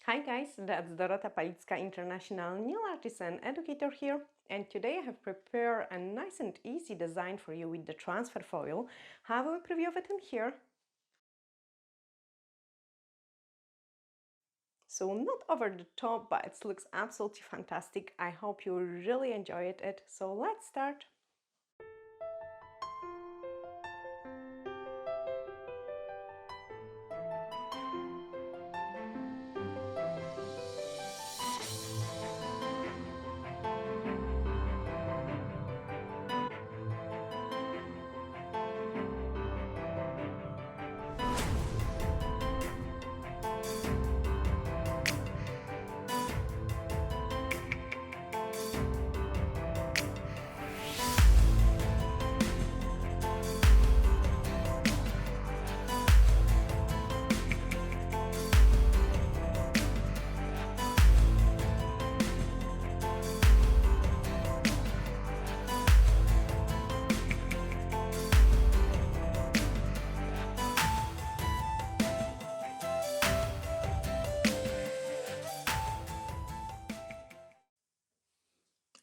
Hi guys, that's Dorota Palicka, International Nail Artist and Educator here, and today I have prepared a nice and easy design for you with the transfer foil. Have a preview of it in here. So not over the top, but it looks absolutely fantastic. I hope you really enjoyed it. So let's start.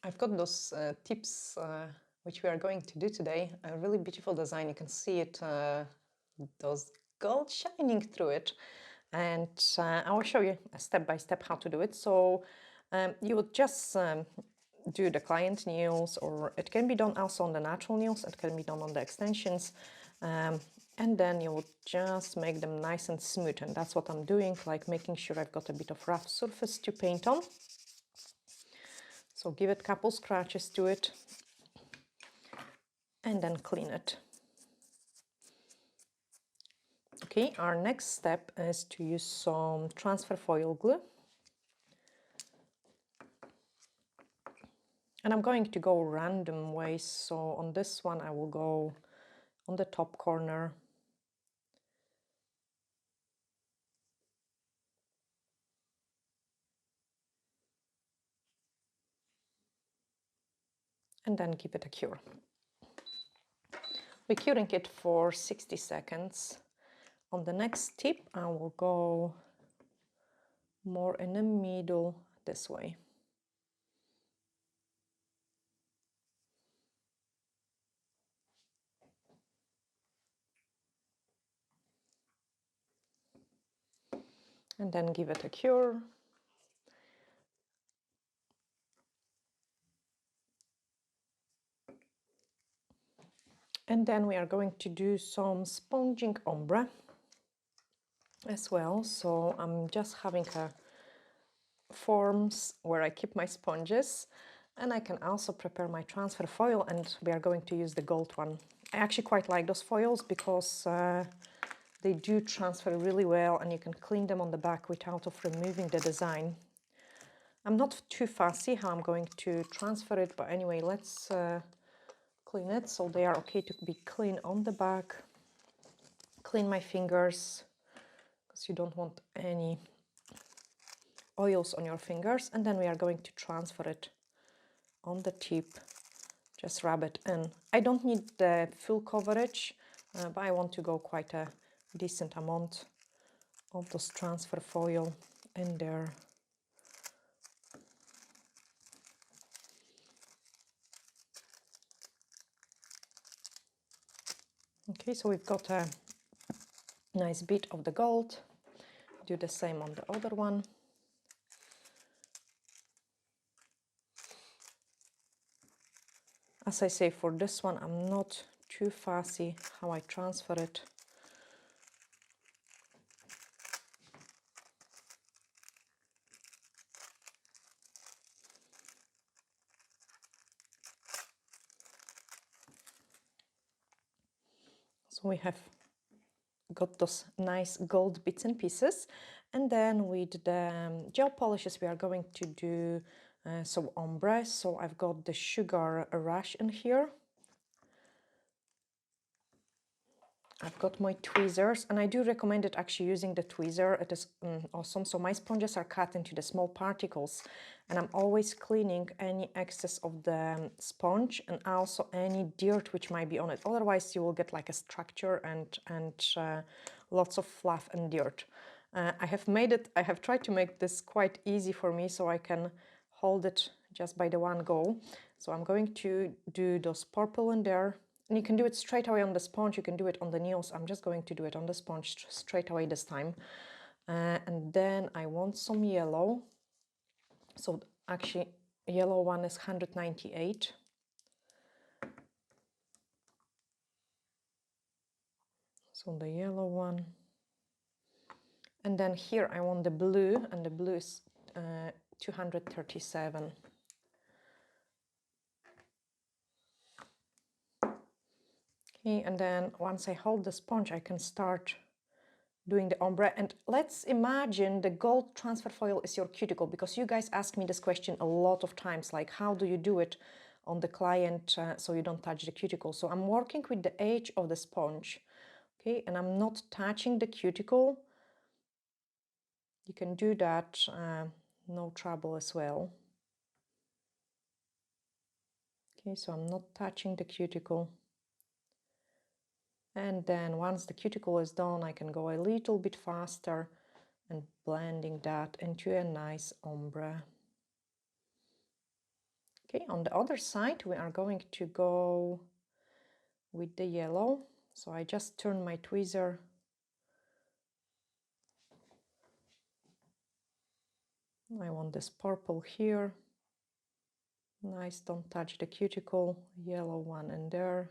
I've got those tips which we are going to do today. A really beautiful design. You can see it, those gold shining through it. And I will show you step by step how to do it. So you would just do the client nails, or it can be done also on the natural nails. It can be done on the extensions. And then you would just make them nice and smooth. And that's what I'm doing, like making sure I've got a bit of rough surface to paint on. So give it a couple scratches to it and then clean it. Okay, our next step is to use some transfer foil glue. And I'm going to go random ways. So on this one, I will go on the top corner. And then give it a cure. We're curing it for 60 seconds. On the next tip, I will go more in the middle this way. And then give it a cure. And then we are going to do some sponging ombre as well. So I'm just having a forms where I keep my sponges, and I can also prepare my transfer foil, and we are going to use the gold one. I actually quite like those foils because they do transfer really well, and you can clean them on the back without of removing the design. I'm not too fussy how I'm going to transfer it, but anyway, let's clean it so they are okay to be clean on the back. Clean my fingers because you don't want any oils on your fingers, and then we are going to transfer it on the tip. Just rub it in. I don't need the full coverage, but I want to go quite a decent amount of this transfer foil in there. Okay, so we've got a nice bit of the gold. Do the same on the other one. As I say, for this one, I'm not too fussy how I transfer it. So we have got those nice gold bits and pieces, and then with the gel polishes we are going to do some ombre. So I've got the Sugar Rush in here. I've got my tweezers, and I do recommend it actually using the tweezer. It is awesome. So my sponges are cut into the small particles, and I'm always cleaning any excess of the sponge and also any dirt which might be on it. Otherwise you will get like a structure and lots of fluff and dirt. I have tried to make this quite easy for me so I can hold it just by the one go. So I'm going to do those purple in there, and you can do it straight away on the sponge, you can do it on the nails. I'm just going to do it on the sponge straight away this time. And then I want some yellow. So actually yellow one is 198. So the yellow one. And then here I want the blue, and the blue is 237. Okay, and then once I hold the sponge, I can start doing the ombre. And let's imagine the gold transfer foil is your cuticle, because you guys ask me this question a lot of times, like how do you do it on the client so you don't touch the cuticle. So I'm working with the edge of the sponge, okay, and I'm not touching the cuticle. You can do that, no trouble as well. Okay, so I'm not touching the cuticle. And then once the cuticle is done, I can go a little bit faster and blending that into a nice ombre. Okay, on the other side, we are going to go with the yellow. So I just turn my tweezer. I want this purple here. Nice, don't touch the cuticle. Yellow one in there.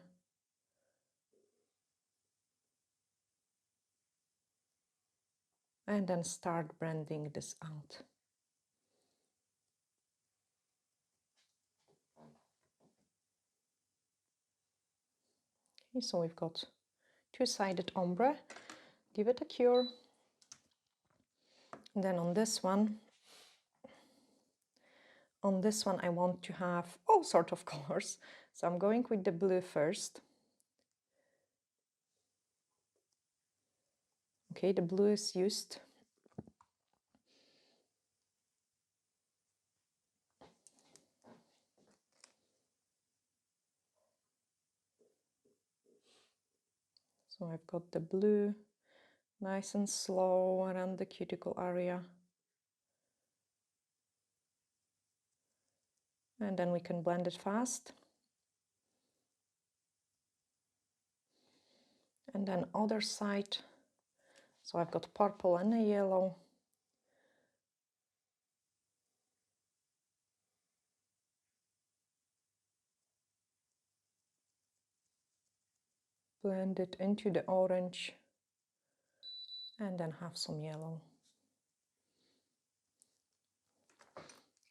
And then start blending this out. Okay, so we've got two-sided ombre. Give it a cure. And then on this one I want to have all sorts of colors. So I'm going with the blue first. Okay, the blue is used. So I've got the blue nice and slow around the cuticle area. And then we can blend it fast. And then other side. So I've got purple and a yellow. Blend it into the orange. And then have some yellow.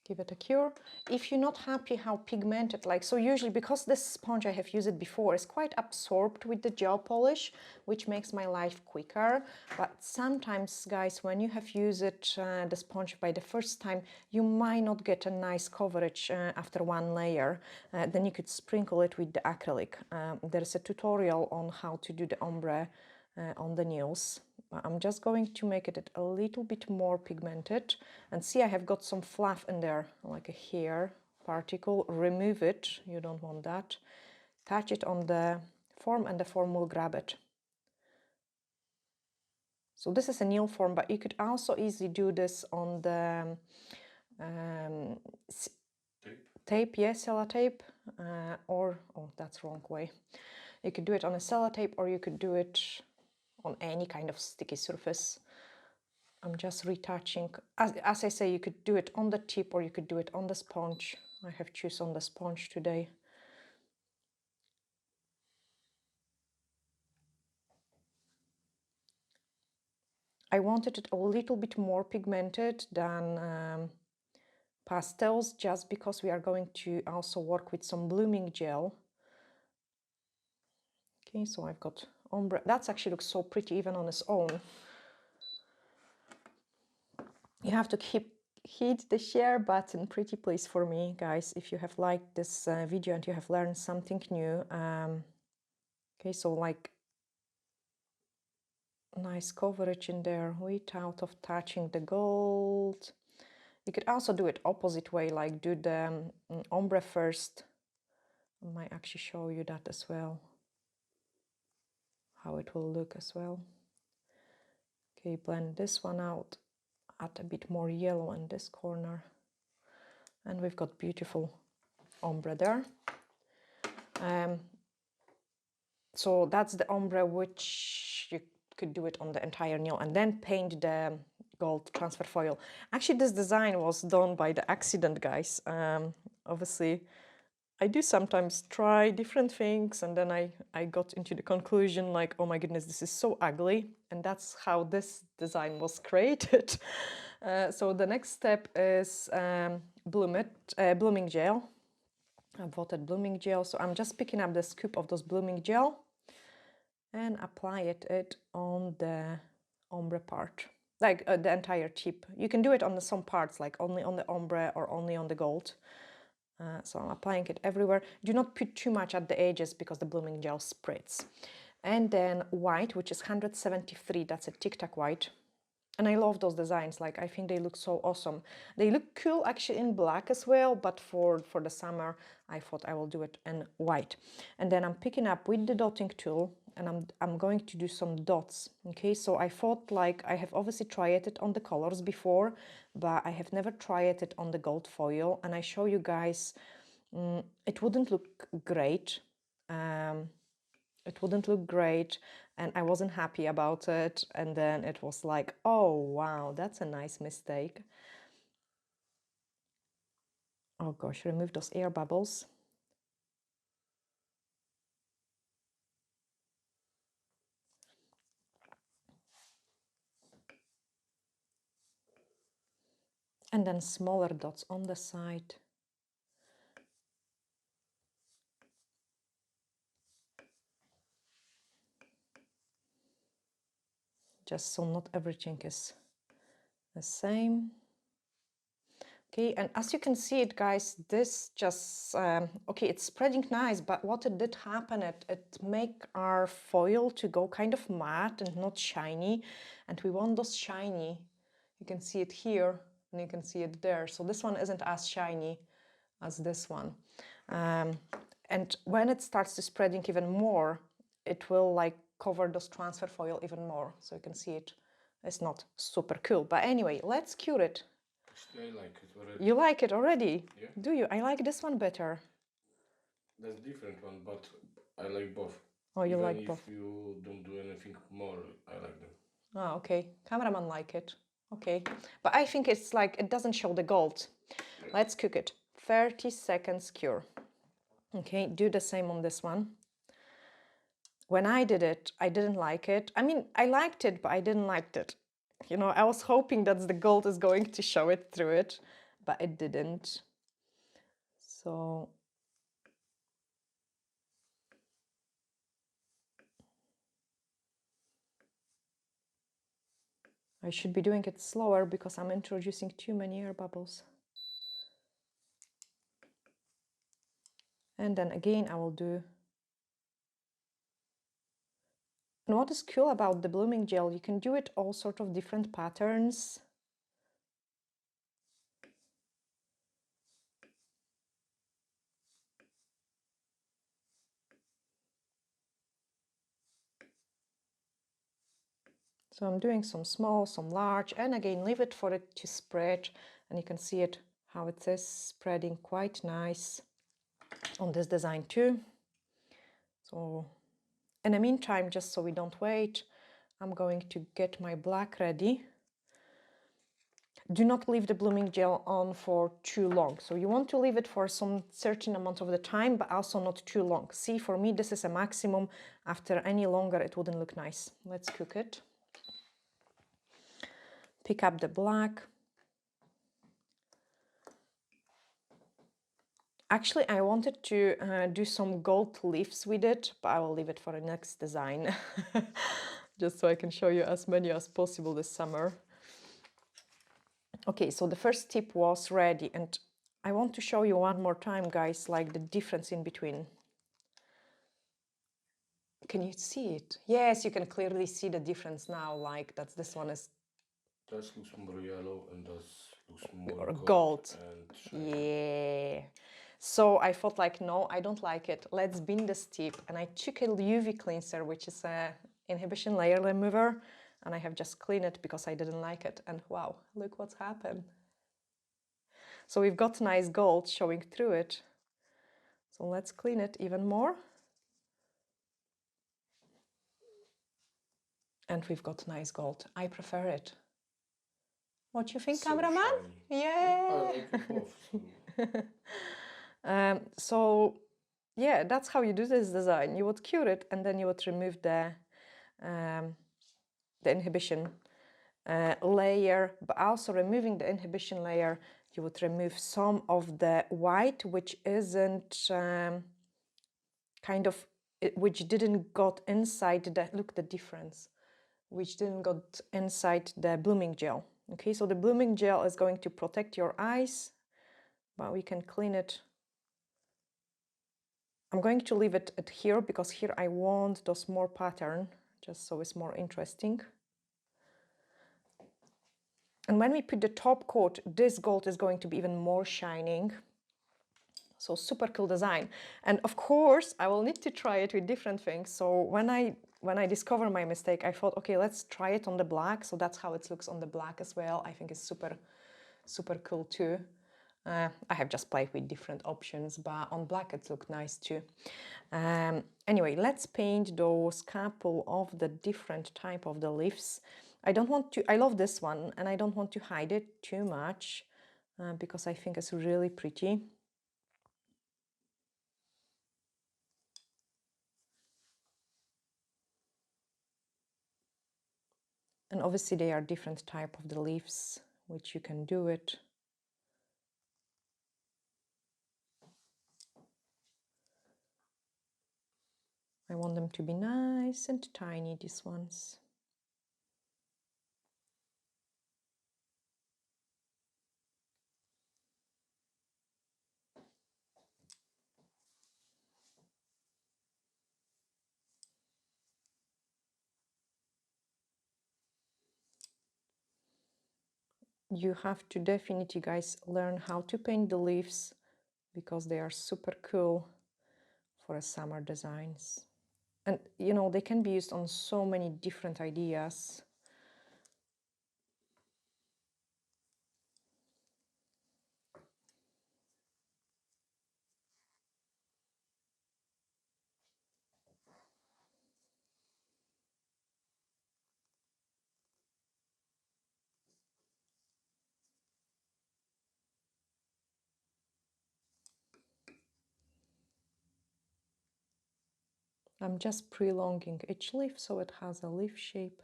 Give it a cure. If you're not happy how pigmented, like, so usually because this sponge I have used it before is quite absorbed with the gel polish, which makes my life quicker. But sometimes, guys, when you have used it, the sponge by the first time, you might not get a nice coverage after one layer. Then you could sprinkle it with the acrylic. There's a tutorial on how to do the ombre on the nails. I'm just going to make it a little bit more pigmented, and see I have got some fluff in there, like a hair particle. Remove it, you don't want that. Touch it on the form and the form will grab it. So this is a nail form, but you could also easily do this on the tape, yes, sellotape, or, oh, that's wrong way. You could do it on a sellotape, or you could do it on any kind of sticky surface. I'm just retouching. As I say, you could do it on the tip or you could do it on the sponge. I have chosen on the sponge today. I wanted it a little bit more pigmented than pastels, just because we are going to also work with some blooming gel. Okay, so I've got ombre. That actually looks so pretty even on its own. You have to hit the share button, pretty please, for me, guys, if you have liked this video and you have learned something new. Okay, so like nice coverage in there without of touching the gold. You could also do it opposite way, like do the ombre first. I might actually show you that as well, how it will look as well. Okay, blend this one out, add a bit more yellow in this corner, and we've got beautiful ombre there. So that's the ombre which you could do it on the entire nail, and then paint the gold transfer foil. Actually, this design was done by the accident, guys. Obviously, I do sometimes try different things, and then I got into the conclusion like, oh my goodness, this is so ugly, and that's how this design was created. So the next step is blooming gel. Upvoted blooming gel. So I'm just picking up the scoop of those blooming gel and apply it on the ombre part, like the entire tip. You can do it on some parts, like only on the ombre or only on the gold. So I'm applying it everywhere. Do not put too much at the edges because the blooming gel spreads. And then white, which is 173, that's a Tic Tac white. And I love those designs, like I think they look so awesome. They look cool actually in black as well, but for the summer, I thought I will do it in white. And then I'm picking up with the dotting tool, and I'm going to do some dots, okay? So I thought, like, I have obviously tried it on the colors before, but I have never tried it on the gold foil, and I show you guys, it wouldn't look great. It wouldn't look great, and I wasn't happy about it, and then it was like, oh wow, that's a nice mistake. Oh gosh, remove those air bubbles. And then smaller dots on the side. Just so not everything is the same. Okay, and as you can see it, guys, this just, okay, it's spreading nice, but what it did happen, it make our foil to go kind of matte and not shiny, and we want those shiny. You can see it here, and you can see it there. So this one isn't as shiny as this one. And when it starts to spreading even more, it will like cover those transfer foil even more. So you can see it. It's not super cool. But anyway, let's cure it. I like it already. You like it already? Yeah. Do you? I like this one better. That's different one, but I like both. Oh, you Even like if both? you don't do anything more, I like them. Ah, okay. Cameraman like it. Okay. But I think it's like, it doesn't show the gold. Yeah. Let's cook it. 30 seconds cure. Okay, do the same on this one. When I did it, I didn't like it. I mean, I liked it, but I didn't like it. You know, I was hoping that the gold is going to show it through it, but it didn't. So I should be doing it slower because I'm introducing too many air bubbles. And then again, I will do. And what is cool about the blooming gel, you can do it all sort of different patterns. So I'm doing some small, some large, and again, leave it for it to spread. And you can see it, how it is spreading quite nice on this design too. So in the meantime, just so we don't wait, I'm going to get my black ready. Do not leave the blooming gel on for too long. So you want to leave it for some certain amount of the time, but also not too long. See, for me, this is a maximum. After any longer, it wouldn't look nice. Let's cook it. Pick up the black. Actually, I wanted to do some gold leaves with it, but I will leave it for the next design. Just so I can show you as many as possible this summer. Okay, so the first tip was ready, and I want to show you one more time, guys, like the difference in between. Can you see it? Yes, you can clearly see the difference now, like that this one is... That looks more yellow and that looks more gold. And shiny. Yeah. So I thought like, no, I don't like it. Let's bin this tip. And I took a UV cleanser, which is a inhibition layer remover. and I have just cleaned it because I didn't like it, and wow, look what's happened. So we've got nice gold showing through it. So let's clean it even more. And we've got nice gold. I prefer it. What do you think, So cameraman? shiny. Yeah. I like it both. So yeah, that's how you do this design. You would cure it and then you would remove the inhibition layer, but also removing the inhibition layer, you would remove some of the white, which isn't which didn't got inside the, look the difference, which didn't got inside the blooming gel. Okay, so the blooming gel is going to protect your eyes, but we can clean it. I'm going to leave it at here because here I want those more pattern, just so it's more interesting. And when we put the top coat, this gold is going to be even more shining. So super cool design. And of course, I will need to try it with different things. So when I discovered my mistake, I thought, okay, let's try it on the black. So that's how it looks on the black as well. I think it's super, super cool too. I have just played with different options, but on black it looked nice too. Anyway, let's paint those couple of the different type of the leaves. I love this one and I don't want to hide it too much because I think it's really pretty. And obviously they are different type of the leaves, which you can do it. I want them to be nice and tiny, these ones. You have to definitely, guys, learn how to paint the leaves because they are super cool for a summer designs. And you know, they can be used on so many different ideas. I'm just prolonging each leaf so it has a leaf shape.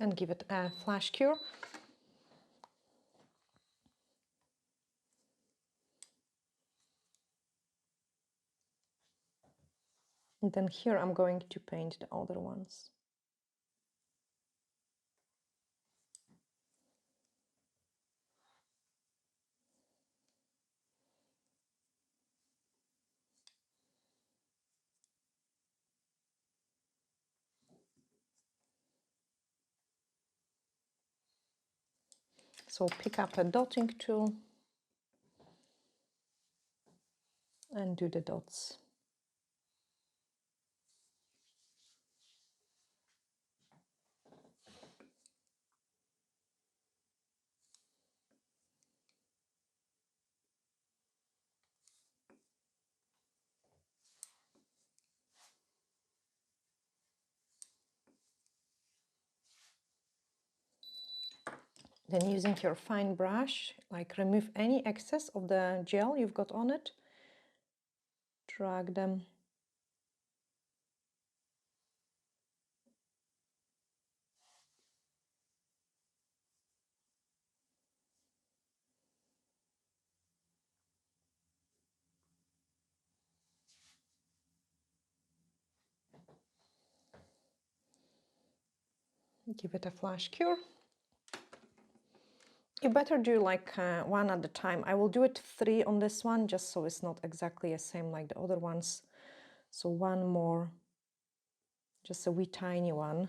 And give it a flash cure. And then here I'm going to paint the other ones. So pick up a dotting tool and do the dots. Then using your fine brush, like remove any excess of the gel you've got on it. Drag them. Give it a flash cure. You better do like one at a time. I will do it 3 on this one, just so it's not exactly the same like the other ones. So one more, just a wee tiny one.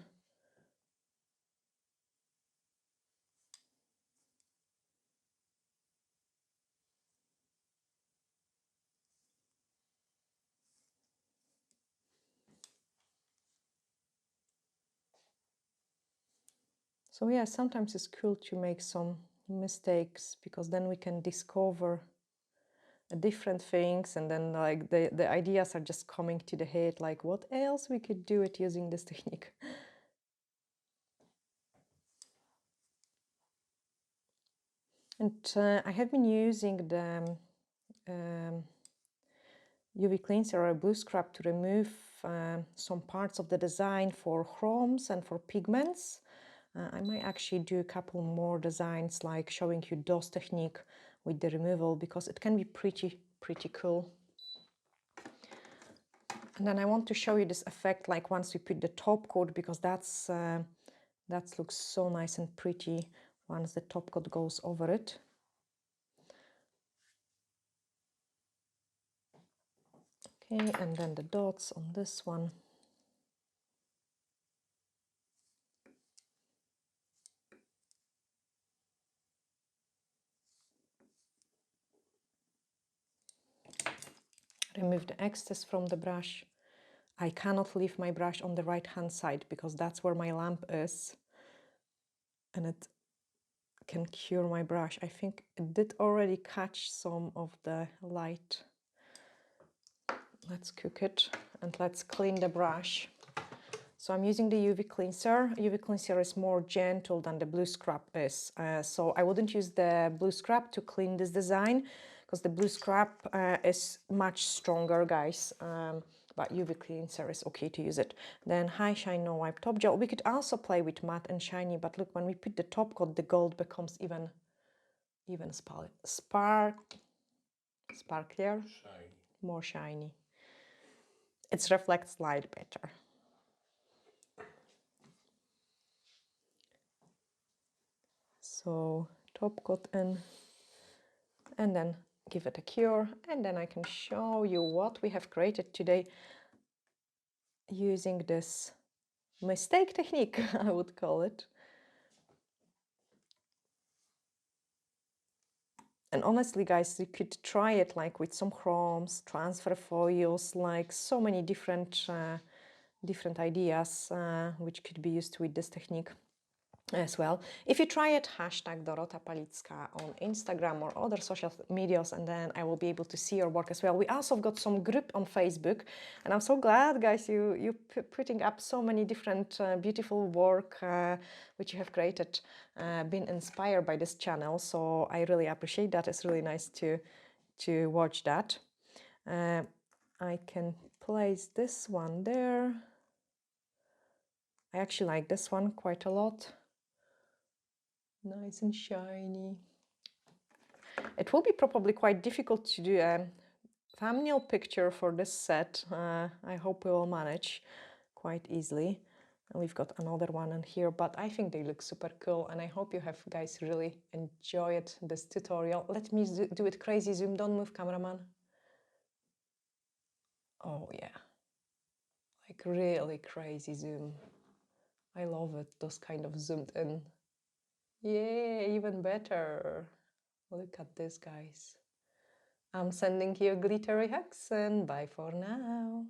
So yeah, sometimes it's cool to make some mistakes, because then we can discover different things, and then like the ideas are just coming to the head, like what else we could do it using this technique. And I have been using the UV cleanser or a blue scrub to remove some parts of the design for chromes and for pigments. I might actually do a couple more designs, like showing you DOS technique with the removal, because it can be pretty cool. And then I want to show you this effect, like once we put the top coat, because that looks so nice and pretty once the top coat goes over it. Okay, and then the dots on this one. Remove the excess from the brush. I cannot leave my brush on the right hand side, because that's where my lamp is, and it can cure my brush. I think it did already catch some of the light. Let's cook it and let's clean the brush. So I'm using the UV cleanser. UV cleanser is more gentle than the blue scrub is. So I wouldn't use the blue scrub to clean this design, because the blue scrub is much stronger, guys. But UV cleanser is okay to use it. Then High Shine No Wipe Top Gel. We could also play with matte and shiny, but look, when we put the top coat, the gold becomes even sparklier, Shiny. more shiny. It reflects light better. So top coat in, and then give it a cure, and then I can show you what we have created today using this mistake technique, I would call it. And honestly, guys, you could try it like with some chromes, transfer foils, like so many different ideas which could be used with this technique as well. If you try it, hashtag Dorota Palicka on Instagram or other social medias, and then I will be able to see your work as well. We also got some group on Facebook, and I'm so glad, guys, you putting up so many different beautiful work which you have created, been inspired by this channel. So I really appreciate that. It's really nice to watch that. I can place this one there. I actually like this one quite a lot. Nice and shiny. It will be probably quite difficult to do a thumbnail picture for this set. I hope we will manage quite easily. And we've got another one in here, but I think they look super cool, and I hope you have, guys, really enjoyed this tutorial. Let me do it crazy zoom. Don't move, cameraman. Oh yeah, like really crazy zoom. I love it, those kind of zoomed in. Yeah, even better. Look at this, guys. I'm sending you glittery hugs, and bye for now.